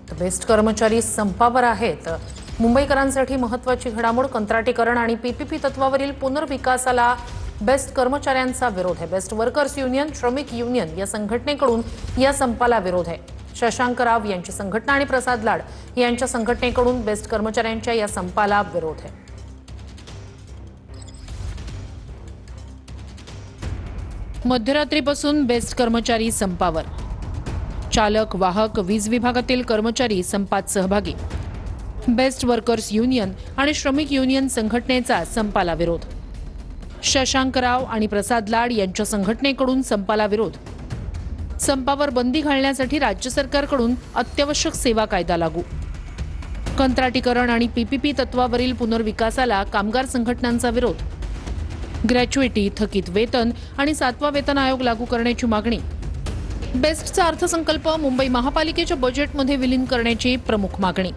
तर बेस्ट कर्मचारी संपावर आहेत। मुंबईकरांसाठी महत्त्वाची घडामोड, कंत्राटीकरण आणि पीपीपी तत्वावरील पुनर्विकासाला बेस्ट कर्मचाऱ्यांचा विरोध आहे। बेस्ट वर्कर्स युनियन, श्रमिक युनियन या संघटनेकडून या संपाला विरोध आहे। शशांक राव यांची संघटना आणि प्रसाद लाड यांच्या संघटनेकडून बेस्ट कर्मचाऱ्यांच्या या संपाला विरोध आहे। मध्यरात्रीपासून बेस्ट कर्मचारी संपावर। चालक, वाहक, वीज विभागातील कर्मचारी संपात सहभागी। बेस्ट वर्कर्स युनियन आणि श्रमिक युनियन संघटनेचा संपाला विरोध। शशांक राव आणि प्रसाद लाड यांच्या संघटनेकडून संपाला विरोध। संपावर बंदी घालण्यासाठी राज्य सरकारकडून अत्यावश्यक सेवा कायदा लागू। कंत्राटीकरण आणि पीपीपी तत्वावरील पुनर्विकासाला कामगार संघटनांचा विरोध। ग्रॅच्युइटी, थकीत वेतन आणि 7वा वेतन आयोग लागू करण्याची मागणी। बेस्टचा अर्थसंकल्प मुंबई महापालिकेच्या बजेटमध्ये विलीन करण्याची प्रमुख मागणी।